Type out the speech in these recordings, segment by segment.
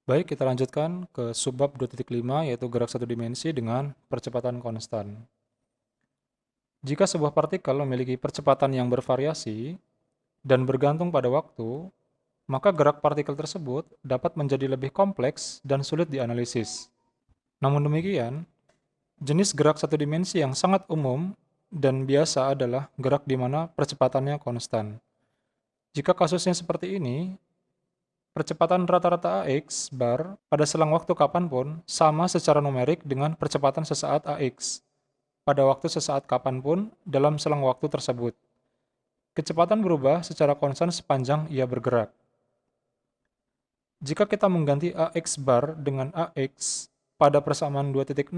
Baik, kita lanjutkan ke subbab 2.5 yaitu gerak satu dimensi dengan percepatan konstan. Jika sebuah partikel memiliki percepatan yang bervariasi dan bergantung pada waktu, maka gerak partikel tersebut dapat menjadi lebih kompleks dan sulit dianalisis. Namun demikian, jenis gerak satu dimensi yang sangat umum dan biasa adalah gerak di mana percepatannya konstan. Jika kasusnya seperti ini, percepatan rata-rata AX bar pada selang waktu kapanpun sama secara numerik dengan percepatan sesaat AX pada waktu sesaat kapanpun dalam selang waktu tersebut. Kecepatan berubah secara konstan sepanjang ia bergerak. Jika kita mengganti AX bar dengan AX pada persamaan 2.6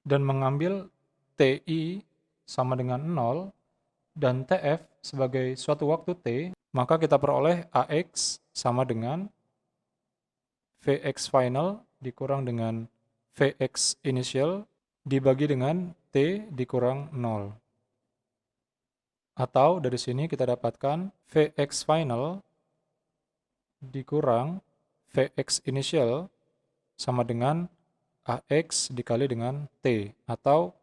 dan mengambil TI sama dengan 0 dan TF sebagai suatu waktu T, maka kita peroleh AX sama dengan Vx final dikurang dengan Vx initial dibagi dengan T dikurang 0. Atau dari sini kita dapatkan Vx final dikurang Vx initial sama dengan AX dikali dengan T. Atau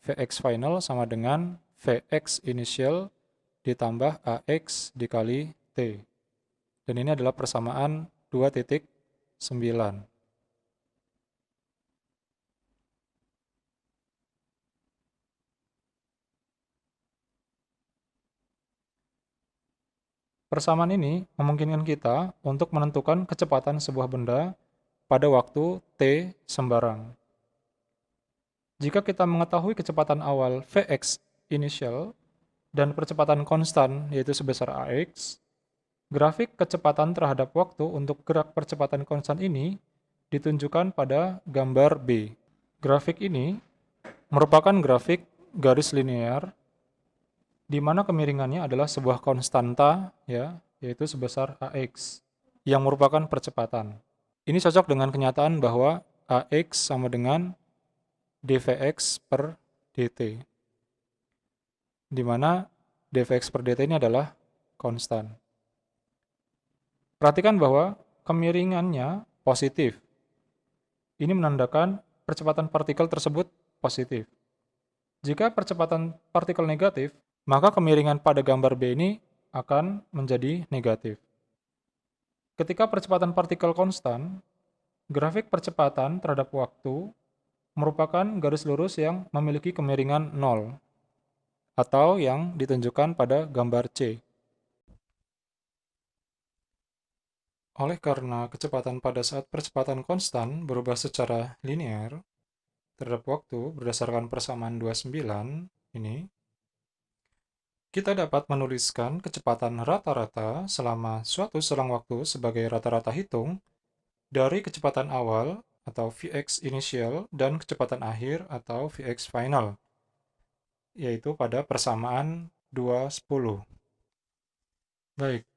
Vx final sama dengan Vx initial ditambah AX dikali T. Dan ini adalah persamaan 2.9. Persamaan ini memungkinkan kita untuk menentukan kecepatan sebuah benda pada waktu t sembarang. Jika kita mengetahui kecepatan awal Vx initial dan percepatan konstan yaitu sebesar AX, grafik kecepatan terhadap waktu untuk gerak percepatan konstan ini ditunjukkan pada gambar B. Grafik ini merupakan grafik garis linear di mana kemiringannya adalah sebuah konstanta ya, yaitu sebesar AX yang merupakan percepatan. Ini cocok dengan kenyataan bahwa AX sama dengan dvx per dt, di mana dvx per dt ini adalah konstan. Perhatikan bahwa kemiringannya positif. Ini menandakan percepatan partikel tersebut positif. Jika percepatan partikel negatif, maka kemiringan pada gambar B ini akan menjadi negatif. Ketika percepatan partikel konstan, grafik percepatan terhadap waktu merupakan garis lurus yang memiliki kemiringan 0, atau yang ditunjukkan pada gambar C. Oleh karena kecepatan pada saat percepatan konstan berubah secara linear terhadap waktu berdasarkan persamaan 29 ini, kita dapat menuliskan kecepatan rata-rata selama suatu selang waktu sebagai rata-rata hitung dari kecepatan awal atau Vx initial dan kecepatan akhir atau Vx final, yaitu pada persamaan 2/10. Baik,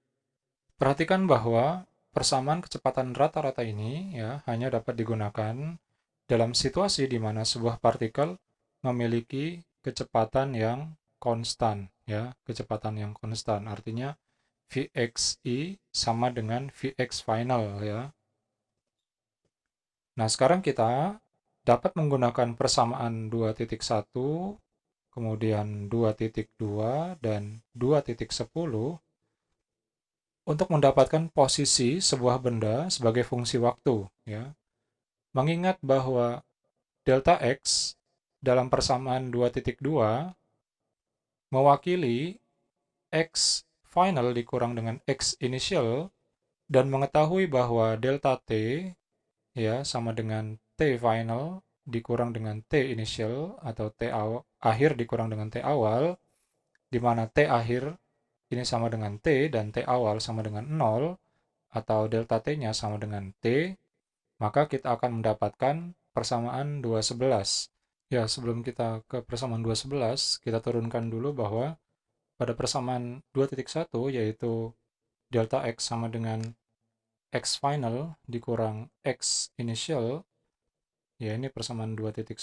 perhatikan bahwa persamaan kecepatan rata-rata ini ya hanya dapat digunakan dalam situasi di mana sebuah partikel memiliki kecepatan yang konstan ya, kecepatan yang konstan artinya Vxi sama dengan Vx final ya. Nah, sekarang kita dapat menggunakan persamaan 2.1, kemudian 2.2 dan 2.10 untuk mendapatkan posisi sebuah benda sebagai fungsi waktu ya. Mengingat bahwa delta x dalam persamaan 2.2 mewakili x final dikurang dengan x initial dan mengetahui bahwa delta t ya sama dengan t final dikurang dengan t initial atau t akhir dikurang dengan t awal, di mana t akhir ini sama dengan t dan t awal sama dengan 0 atau delta t-nya sama dengan t, maka kita akan mendapatkan persamaan 211. Ya, sebelum kita ke persamaan 211, kita turunkan dulu bahwa pada persamaan 2.1 yaitu delta x sama dengan x final dikurang x initial, ya ini persamaan 2.1.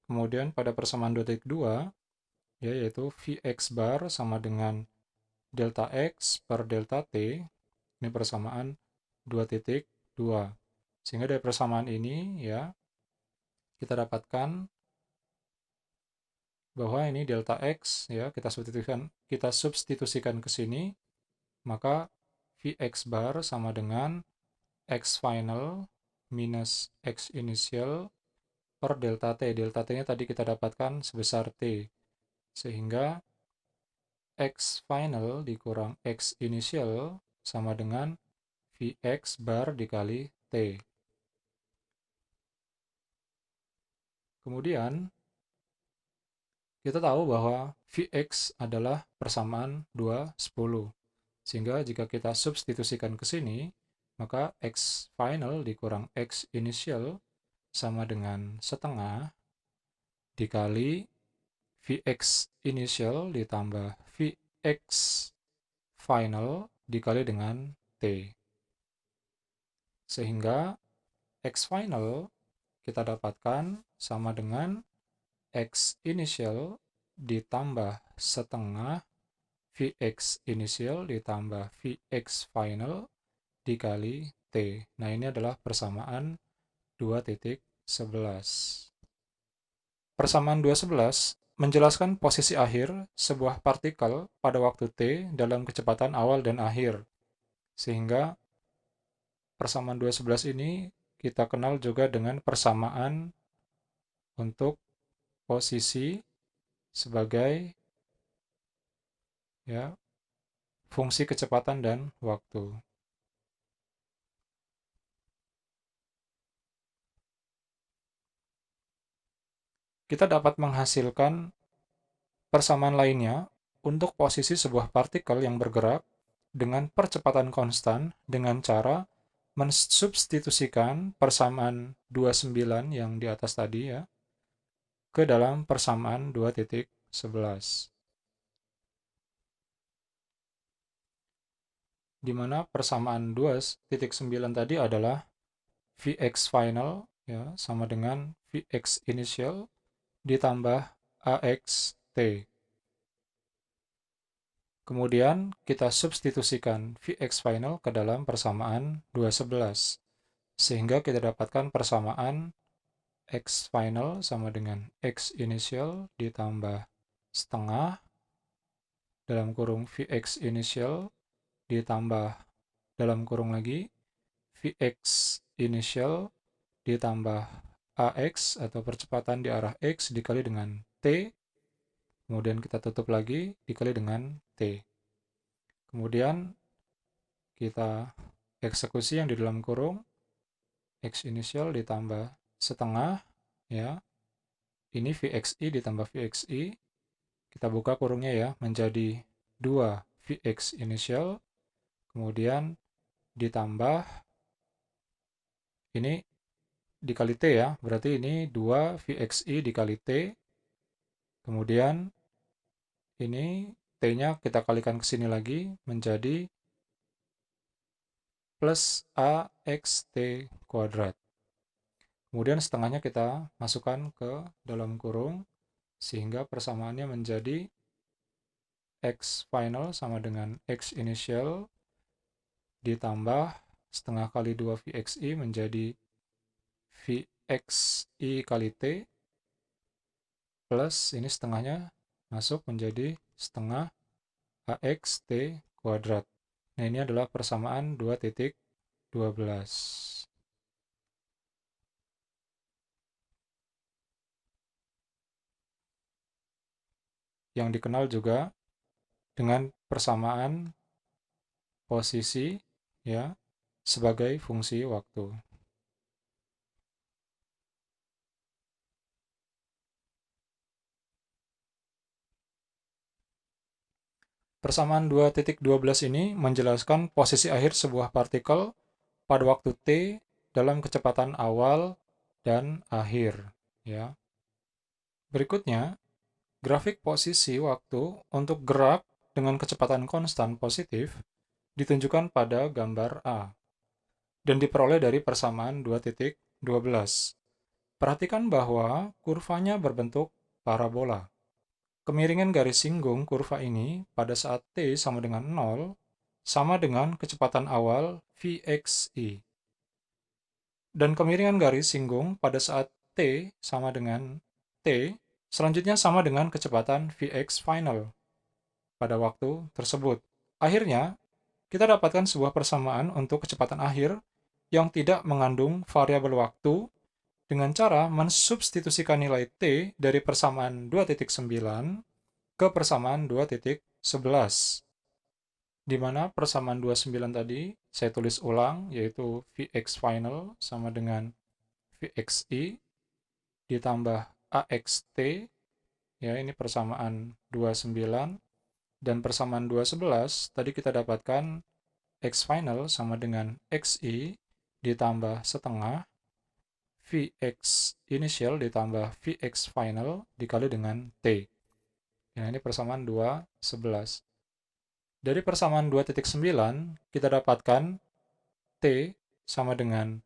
Kemudian pada persamaan 2.2 ya yaitu Vx bar sama dengan delta x per delta t Ini persamaan 2.2. Sehingga dari persamaan ini ya kita dapatkan bahwa ini delta X ya kita substitusikan ke sini, maka Vx bar sama dengan X final minus X initial per delta T. Delta T-nya tadi kita dapatkan sebesar T. Sehingga X final dikurang X initial sama dengan Vx bar dikali T. Kemudian, kita tahu bahwa Vx adalah persamaan 2/10. Sehingga jika kita substitusikan ke sini, maka X final dikurang X initial sama dengan setengah dikali Vx initial ditambah Vx final dikali dengan T. Sehingga X final kita dapatkan sama dengan X initial ditambah setengah Vx initial ditambah Vx final dikali T. Nah, ini adalah persamaan 2.11. Persamaan 2.11 menjelaskan posisi akhir sebuah partikel pada waktu T dalam kecepatan awal dan akhir. Sehingga persamaan 2.11 ini kita kenal juga dengan persamaan untuk posisi sebagai ya fungsi kecepatan dan waktu. Kita dapat menghasilkan persamaan lainnya untuk posisi sebuah partikel yang bergerak dengan percepatan konstan dengan cara mensubstitusikan persamaan 29 yang di atas tadi ya ke dalam persamaan 2.11. Di mana persamaan 2.9 tadi adalah Vx final ya sama dengan Vx initial ditambah AX T. Kemudian kita substitusikan Vx final ke dalam persamaan 2.11. Sehingga kita dapatkan persamaan X final sama dengan X initial ditambah setengah dalam kurung Vx initial ditambah dalam kurung lagi Vx initial ditambah AX atau percepatan di arah X dikali dengan T, kemudian kita tutup lagi dikali dengan T. Kemudian kita eksekusi yang di dalam kurung X initial ditambah setengah ya. Ini Vxi ditambah Vxi. Kita buka kurungnya ya menjadi 2 Vx initial kemudian ditambah ini dikali T ya, berarti ini 2 Vxi dikali T, kemudian ini T-nya kita kalikan ke sini lagi menjadi plus AXT kuadrat. Kemudian setengahnya kita masukkan ke dalam kurung, sehingga persamaannya menjadi X final sama dengan X initial ditambah setengah kali 2 Vxi menjadi Vxi kali T plus ini setengahnya masuk menjadi setengah AXT kuadrat. Nah, ini adalah persamaan 2.12. Yang dikenal juga dengan persamaan posisi ya sebagai fungsi waktu. Persamaan 2.12 ini menjelaskan posisi akhir sebuah partikel pada waktu T dalam kecepatan awal dan akhir. Ya. Berikutnya, grafik posisi waktu untuk gerak dengan kecepatan konstan positif ditunjukkan pada gambar A dan diperoleh dari persamaan 2.12. Perhatikan bahwa kurvanya berbentuk parabola. Kemiringan garis singgung kurva ini pada saat T sama dengan 0 sama dengan kecepatan awal Vxi. Dan kemiringan garis singgung pada saat T sama dengan T, selanjutnya sama dengan kecepatan Vx final pada waktu tersebut. Akhirnya, kita dapatkan sebuah persamaan untuk kecepatan akhir yang tidak mengandung variabel waktu dengan cara mensubstitusikan nilai T dari persamaan 2.9 ke persamaan 2.11. Di mana persamaan 29 tadi saya tulis ulang, yaitu Vx final sama dengan Vxi ditambah AXT, ya ini persamaan 29, dan persamaan 211 tadi kita dapatkan X final sama dengan Xi ditambah setengah Vx initial ditambah Vx final dikali dengan T. Ya, ini persamaan 211. Dari persamaan 2.9, kita dapatkan T sama dengan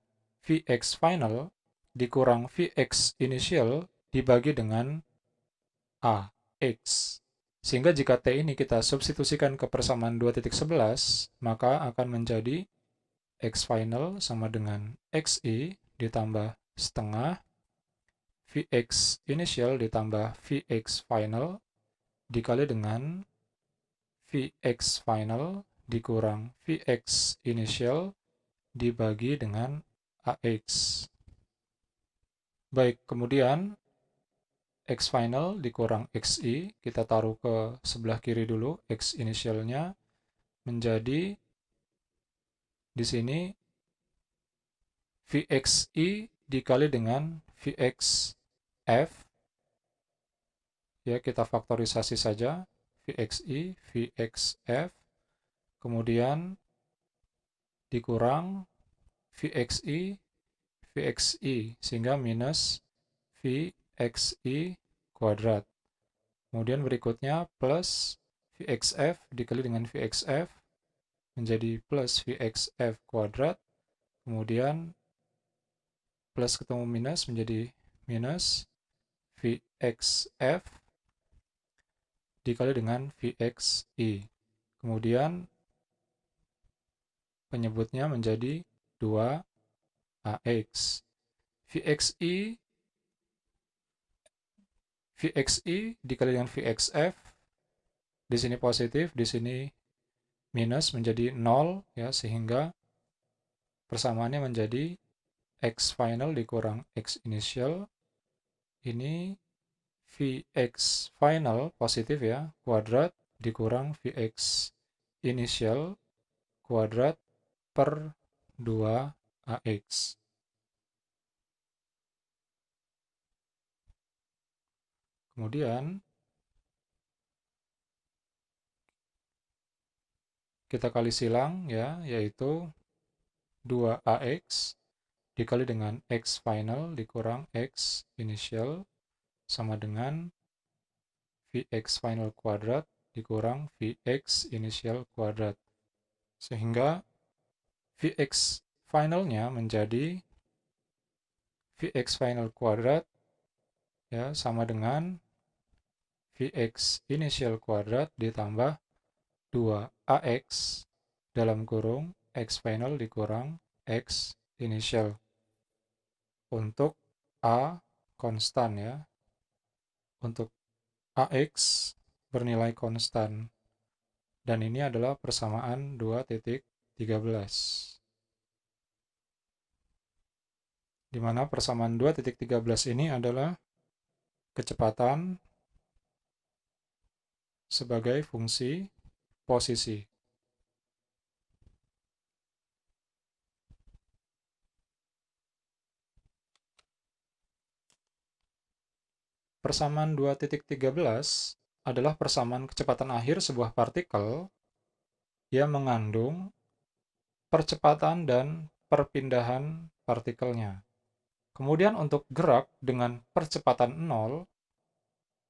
Vx final dikurang Vx initial dibagi dengan AX. Sehingga jika T ini kita substitusikan ke persamaan 2.11, maka akan menjadi X final sama dengan Xi ditambah setengah Vx initial ditambah Vx final dikali dengan Vx final dikurang Vx initial dibagi dengan AX. Baik, kemudian X final dikurang Xi, kita taruh ke sebelah kiri dulu, X initialnya menjadi di sini Vxi dikali dengan Vxf, ya kita faktorisasi saja, Vxi, Vxf, kemudian dikurang Vxi, Vxi, sehingga minus Vxi kuadrat. Kemudian berikutnya plus Vxf dikali dengan Vxf menjadi plus Vxf kuadrat, kemudian plus ketemu minus menjadi minus Vxf dikali dengan Vxi. Kemudian penyebutnya menjadi 2AX. Vxi dikali dengan Vxf, di sini positif, di sini minus menjadi 0, ya, sehingga persamaannya menjadi X final dikurang X initial. Ini Vx final positif ya, kuadrat dikurang Vx initial kuadrat per 2AX. Kemudian kita kali silang ya, yaitu 2AX dikali dengan X final dikurang X initial sama dengan Vx final kuadrat dikurang Vx initial kuadrat. Sehingga Vx finalnya menjadi Vx final kuadrat ya sama dengan Vx initial kuadrat ditambah 2AX dalam kurung X final dikurang X initial. Untuk A konstan ya. Untuk AX bernilai konstan. Dan ini adalah persamaan 2.13. Di mana persamaan 2.13 ini adalah kecepatan sebagai fungsi posisi. Persamaan 2.13 adalah persamaan kecepatan akhir sebuah partikel yang mengandung percepatan dan perpindahan partikelnya. Kemudian untuk gerak dengan percepatan 0,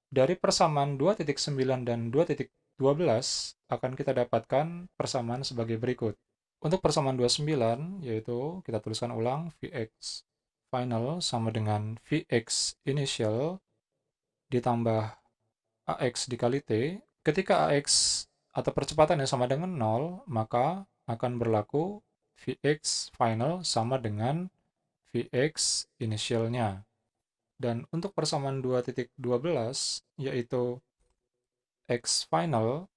dari persamaan 2.9 dan 2.12 akan kita dapatkan persamaan sebagai berikut. Untuk persamaan 29, yaitu kita tuliskan ulang Vx final sama dengan Vx initial ditambah AX dikali T. Ketika AX atau percepatan yang sama dengan 0, maka akan berlaku Vx final sama dengan Vx initialnya. Dan untuk persamaan 2.12, yaitu X final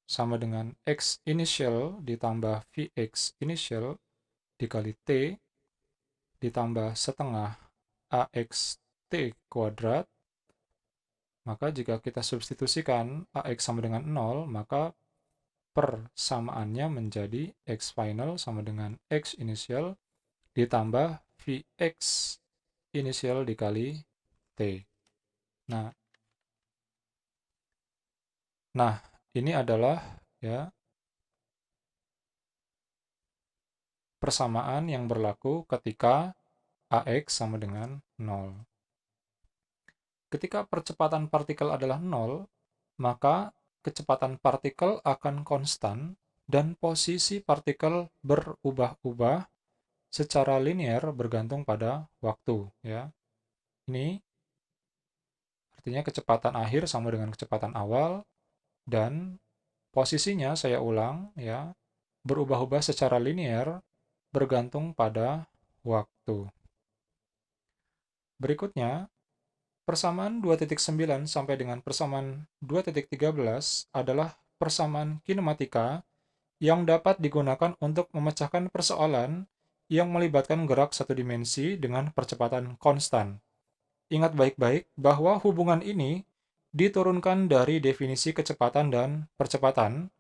sama dengan X initial ditambah Vx initial dikali T ditambah setengah AX T kuadrat, maka jika kita substitusikan AX sama dengan 0, maka persamaannya menjadi X final sama dengan X initial ditambah Vx initial dikali T. Nah, ini adalah ya persamaan yang berlaku ketika AX sama dengan 0. Ketika percepatan partikel adalah 0, maka kecepatan partikel akan konstan dan posisi partikel berubah-ubah secara linear bergantung pada waktu. Ya. Ini artinya kecepatan akhir sama dengan kecepatan awal, dan posisinya, saya ulang, ya, berubah-ubah secara linear bergantung pada waktu. Berikutnya, persamaan 2.9 sampai dengan persamaan 2.13 adalah persamaan kinematika yang dapat digunakan untuk memecahkan persoalan yang melibatkan gerak satu dimensi dengan percepatan konstan. Ingat baik-baik bahwa hubungan ini diturunkan dari definisi kecepatan dan percepatan,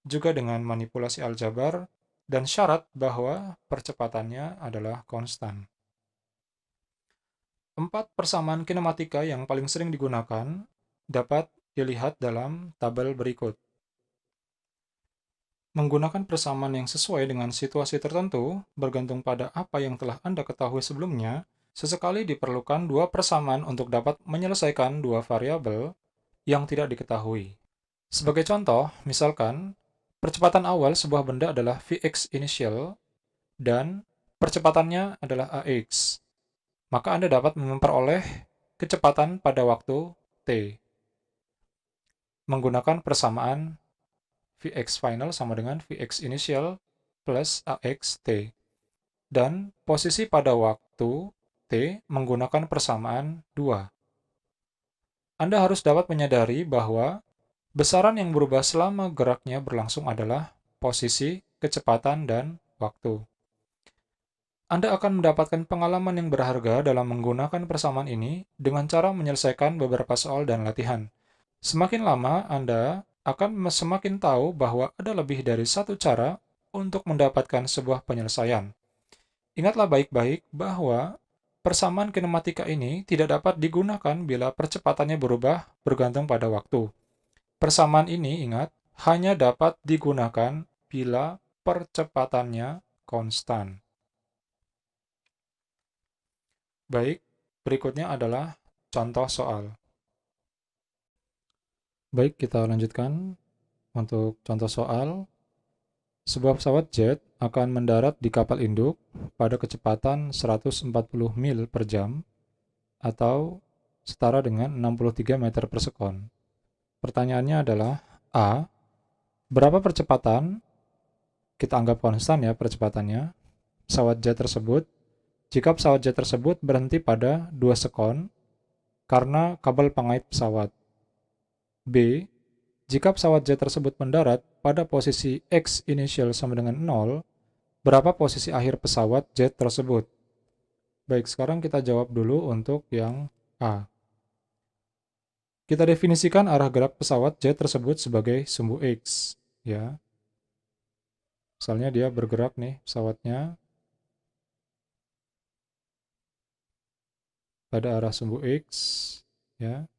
juga dengan manipulasi aljabar, dan syarat bahwa percepatannya adalah konstan. 4 persamaan kinematika yang paling sering digunakan dapat dilihat dalam tabel berikut. Menggunakan persamaan yang sesuai dengan situasi tertentu, bergantung pada apa yang telah Anda ketahui sebelumnya, sesekali diperlukan dua persamaan untuk dapat menyelesaikan dua variabel yang tidak diketahui. Sebagai contoh, misalkan, percepatan awal sebuah benda adalah Vx initial dan percepatannya adalah AX. Maka Anda dapat memperoleh kecepatan pada waktu T menggunakan persamaan Vx final sama dengan Vx initial plus AX T. Dan posisi pada waktu T menggunakan persamaan 2. Anda harus dapat menyadari bahwa besaran yang berubah selama geraknya berlangsung adalah posisi, kecepatan, dan waktu. Anda akan mendapatkan pengalaman yang berharga dalam menggunakan persamaan ini dengan cara menyelesaikan beberapa soal dan latihan. Semakin lama, Anda akan semakin tahu bahwa ada lebih dari satu cara untuk mendapatkan sebuah penyelesaian. Ingatlah baik-baik bahwa persamaan kinematika ini tidak dapat digunakan bila percepatannya berubah bergantung pada waktu. Persamaan ini, ingat, hanya dapat digunakan bila percepatannya konstan. Baik, berikutnya adalah contoh soal. Baik, kita lanjutkan untuk contoh soal. Sebuah pesawat jet akan mendarat di kapal induk pada kecepatan 140 mil per jam atau setara dengan 63 meter per sekon. Pertanyaannya adalah A. Berapa percepatan, kita anggap konstan ya percepatannya, pesawat jet tersebut jika pesawat jet tersebut berhenti pada 2 sekon karena kabel pengait pesawat. B. Jika pesawat jet tersebut mendarat pada posisi X initial sama dengan 0, berapa posisi akhir pesawat jet tersebut? Baik, sekarang kita jawab dulu untuk yang A. Kita definisikan arah gerak pesawat jet tersebut sebagai sumbu X. Ya. Misalnya dia bergerak nih pesawatnya pada arah sumbu X. Ya.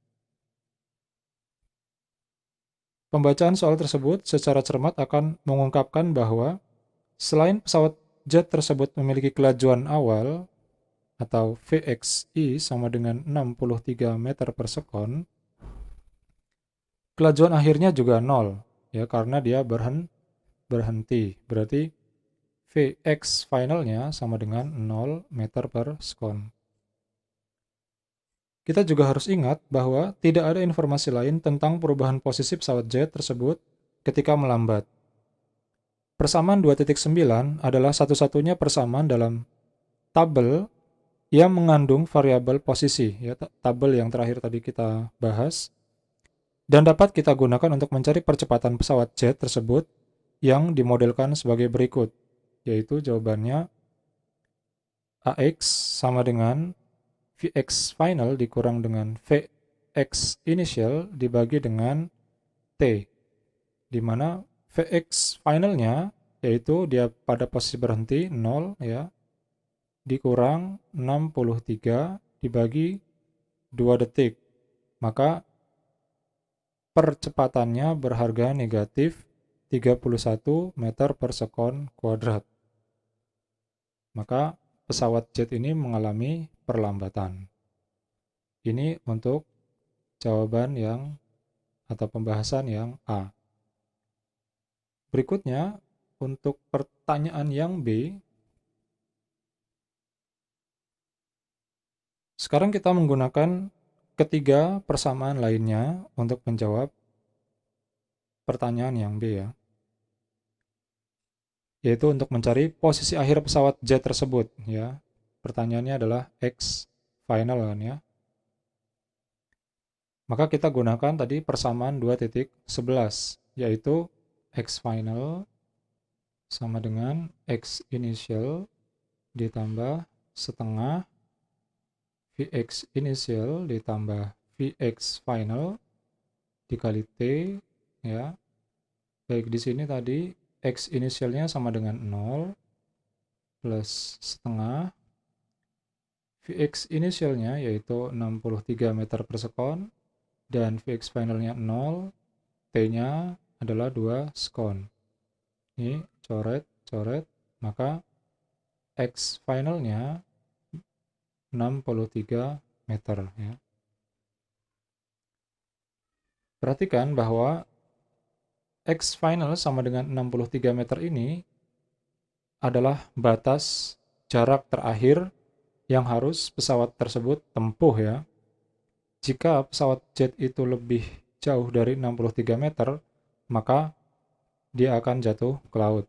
Pembacaan soal tersebut secara cermat akan mengungkapkan bahwa selain pesawat jet tersebut memiliki kelajuan awal atau Vxi sama dengan 63 meter per sekon, kelajuan akhirnya juga 0, ya, karena dia berhenti. Berarti Vx finalnya sama dengan 0 meter per sekon. Kita juga harus ingat bahwa tidak ada informasi lain tentang perubahan posisi pesawat jet tersebut ketika melambat. Persamaan 2.9 adalah satu-satunya persamaan dalam tabel yang mengandung variabel posisi, ya, tabel yang terakhir tadi kita bahas, dan dapat kita gunakan untuk mencari percepatan pesawat jet tersebut yang dimodelkan sebagai berikut, yaitu jawabannya AX sama dengan Vx final dikurang dengan Vx initial dibagi dengan T, di mana Vx finalnya yaitu dia pada posisi berhenti 0 ya, dikurang 63 dibagi 2 detik. Maka percepatannya berharga negatif 31 meter per sekon kuadrat. Maka pesawat jet ini mengalami perlambatan. Ini untuk jawaban yang atau pembahasan yang A. Berikutnya, untuk pertanyaan yang B, sekarang kita menggunakan ketiga persamaan lainnya untuk menjawab pertanyaan yang B ya. Yaitu untuk mencari posisi akhir pesawat jet tersebut ya. Pertanyaannya adalah X final kan ya. Maka kita gunakan tadi persamaan 2.11 yaitu X final sama dengan X initial ditambah setengah Vx initial ditambah Vx final dikali T ya. Baik, di sini tadi X initialnya sama dengan 0 plus setengah Vx initialnya yaitu 63 meter per sekon dan Vx finalnya 0, T-nya adalah 2 sekon. Ini coret, maka X finalnya 63 meter ya. Perhatikan bahwa X final sama dengan 63 meter ini adalah batas jarak terakhir yang harus pesawat tersebut tempuh ya. Jika pesawat jet itu lebih jauh dari 63 meter, maka dia akan jatuh ke laut.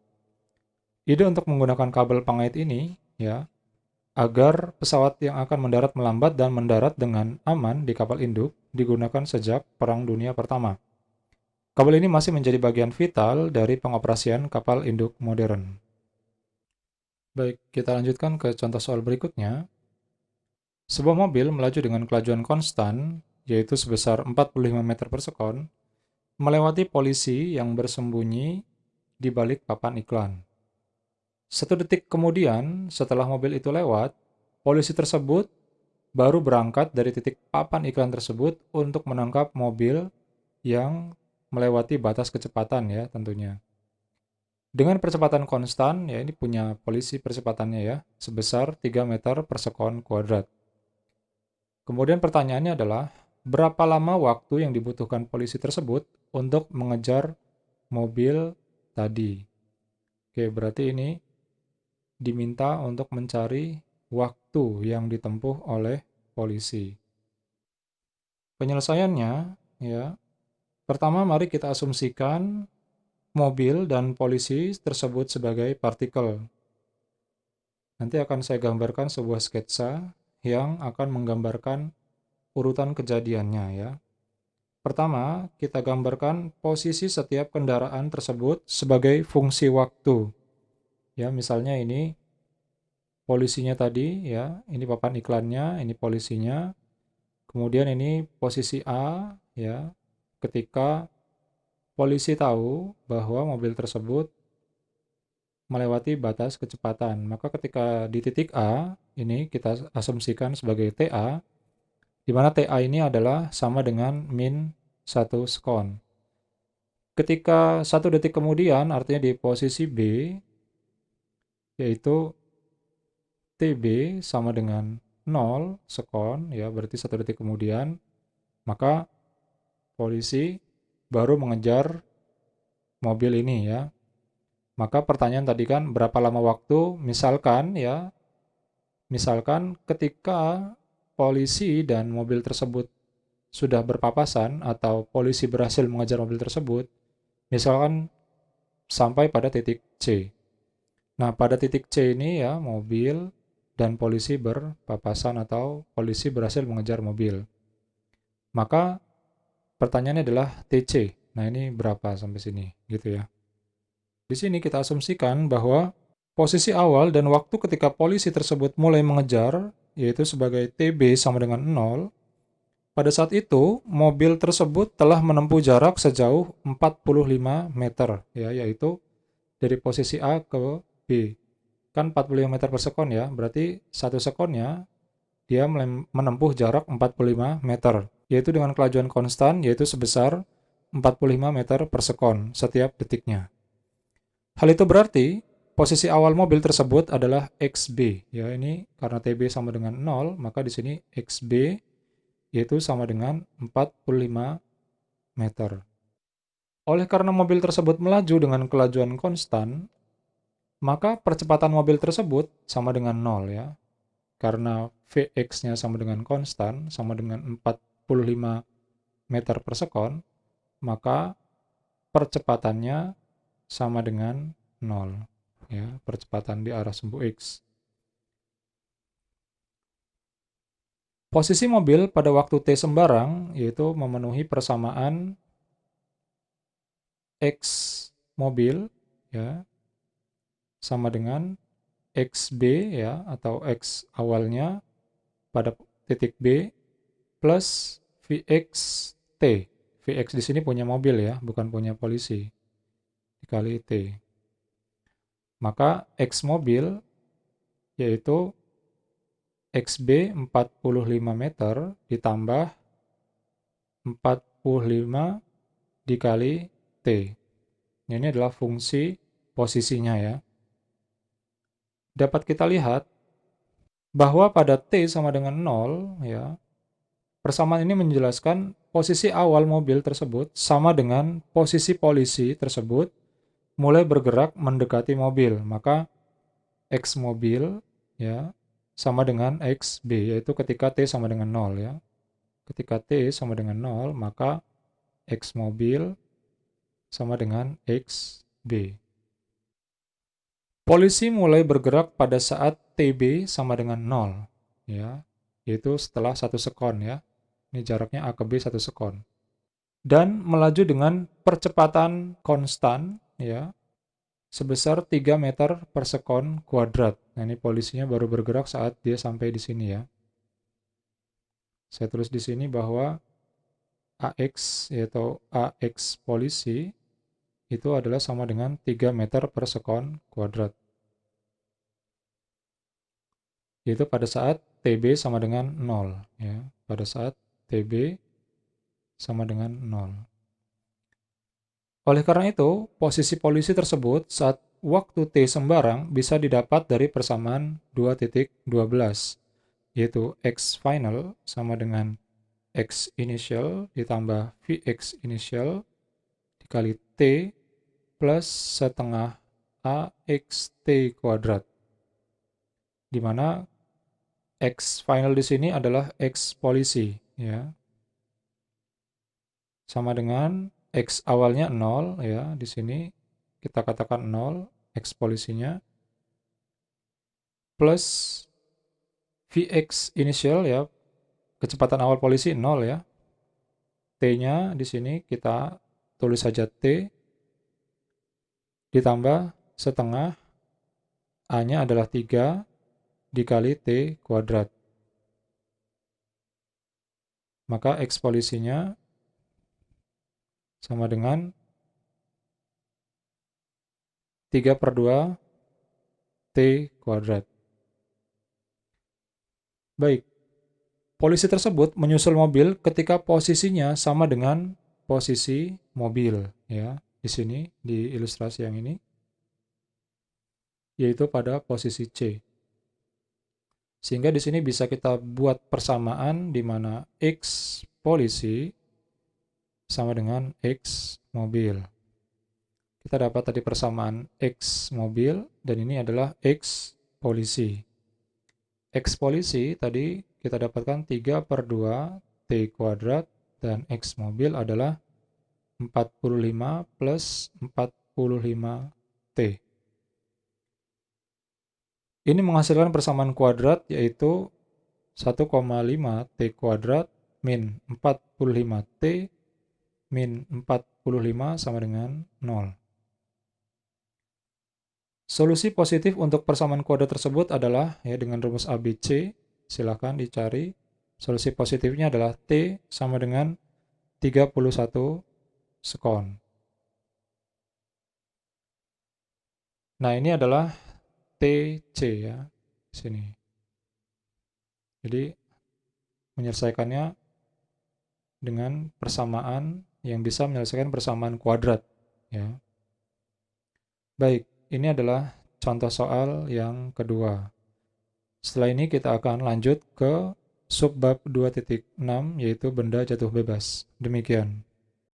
Ide untuk menggunakan kabel pengait ini ya, agar pesawat yang akan mendarat melambat dan mendarat dengan aman di kapal induk digunakan sejak Perang Dunia Pertama. Kabel ini masih menjadi bagian vital dari pengoperasian kapal induk modern. Baik, kita lanjutkan ke contoh soal berikutnya. Sebuah mobil melaju dengan kelajuan konstan, yaitu sebesar 45 meter per sekon, melewati polisi yang bersembunyi di balik papan iklan. 1 detik kemudian, setelah mobil itu lewat, polisi tersebut baru berangkat dari titik papan iklan tersebut untuk menangkap mobil yang melewati batas kecepatan ya tentunya. Dengan percepatan konstan, ya ini punya polisi percepatannya ya, sebesar 3 meter per sekon kuadrat. Kemudian pertanyaannya adalah, berapa lama waktu yang dibutuhkan polisi tersebut untuk mengejar mobil tadi? Oke, berarti ini diminta untuk mencari waktu yang ditempuh oleh polisi. Penyelesaiannya, ya, pertama mari kita asumsikan mobil dan polisi tersebut sebagai partikel. Nanti akan saya gambarkan sebuah sketsa yang akan menggambarkan urutan kejadiannya ya. Pertama, kita gambarkan posisi setiap kendaraan tersebut sebagai fungsi waktu. Ya, misalnya ini polisinya tadi ya, ini papan iklannya, ini polisinya. Kemudian ini posisi A ya, ketika polisi tahu bahwa mobil tersebut melewati batas kecepatan. Maka ketika di titik A, ini kita asumsikan sebagai TA, di mana TA ini adalah sama dengan min 1 sekon. Ketika 1 detik kemudian, artinya di posisi B, yaitu TB sama dengan 0 sekon, ya berarti 1 detik kemudian, maka polisi baru mengejar mobil ini ya. Maka pertanyaan tadi kan berapa lama waktu, misalkan ya, misalkan ketika polisi dan mobil tersebut sudah berpapasan atau polisi berhasil mengejar mobil tersebut, Misalkan sampai pada titik C. Nah, pada titik C ini ya, mobil dan polisi berpapasan atau polisi berhasil mengejar mobil. Maka pertanyaannya adalah TC. Nah, ini berapa sampai sini gitu ya. Di sini kita asumsikan bahwa posisi awal dan waktu ketika polisi tersebut mulai mengejar, yaitu sebagai TB sama dengan 0, pada saat itu mobil tersebut telah menempuh jarak sejauh 45 meter, ya, yaitu dari posisi A ke B. Kan 45 meter per sekon ya, berarti 1 sekonnya dia menempuh jarak 45 meter, yaitu dengan kelajuan konstan, yaitu sebesar 45 meter per sekon setiap detiknya. Hal itu berarti posisi awal mobil tersebut adalah XB. Ya, ini karena TB sama dengan 0, maka di sini XB yaitu sama dengan 45 meter. Oleh karena mobil tersebut melaju dengan kelajuan konstan, maka percepatan mobil tersebut sama dengan 0 ya. Karena Vx-nya sama dengan konstan, sama dengan 45 meter per sekon, maka percepatannya sama dengan 0. Ya, percepatan di arah sumbu X. Posisi mobil pada waktu T sembarang yaitu memenuhi persamaan X mobil ya sama dengan XB ya atau X awalnya pada titik B plus VXT. VX di sini punya mobil ya, bukan punya polisi. Dikali T. Maka X mobil yaitu XB 45 meter ditambah 45 dikali T. Ini adalah fungsi posisinya ya. Dapat kita lihat bahwa pada T sama dengan 0 ya, persamaan ini menjelaskan posisi awal mobil tersebut sama dengan posisi polisi tersebut mulai bergerak mendekati mobil. Maka X mobil ya sama dengan XB, yaitu ketika T sama dengan 0 ya. Ketika T sama dengan 0, maka X mobil sama dengan XB. Polisi mulai bergerak pada saat TB sama dengan 0, ya, yaitu setelah 1 sekon ya. Ini jaraknya A ke B 1 sekon. Dan melaju dengan percepatan konstan ya, sebesar 3 meter per sekon kuadrat. Nah, ini polisinya baru bergerak saat dia sampai di sini ya. Saya tulis di sini bahwa AX yaitu AX polisi itu adalah sama dengan 3 meter per sekon kuadrat. Yaitu pada saat TB sama dengan 0. Ya. Pada saat TB sama dengan 0. Oleh karena itu, posisi polisi tersebut saat waktu T sembarang bisa didapat dari persamaan 2.12, yaitu X final sama dengan X initial ditambah Vx initial dikali T plus setengah AXT kuadrat, di mana X final di sini adalah X polisi, ya. Sama dengan X awalnya 0, ya, di sini kita katakan 0, X polisinya, plus Vx initial, ya, kecepatan awal polisi 0, ya. T-nya di sini kita tulis saja T, ditambah setengah, A-nya adalah 3, dikali T kuadrat. Maka X polisinya sama dengan 3/2 T kuadrat. Baik, polisi tersebut menyusul mobil ketika posisinya sama dengan posisi mobil, ya, di sini, di ilustrasi yang ini, yaitu pada posisi C. Sehingga di sini bisa kita buat persamaan di mana X polisi sama dengan X mobil. Kita dapat tadi persamaan X mobil, dan ini adalah X polisi. X polisi tadi kita dapatkan 3/2 T kuadrat, dan X mobil adalah 45 plus 45T. Ini menghasilkan persamaan kuadrat yaitu 1,5 T kuadrat min 45T min 45 sama dengan 0. Solusi positif untuk persamaan kuadrat tersebut adalah ya dengan rumus ABC, silakan dicari. Solusi positifnya adalah T sama dengan 31 sekon. Nah, ini adalah TC ya, sini. Jadi menyelesaikannya dengan persamaan yang bisa menyelesaikan persamaan kuadrat ya. Baik, ini adalah contoh soal yang kedua. Setelah ini kita akan lanjut ke subbab 2.6 yaitu benda jatuh bebas. Demikian.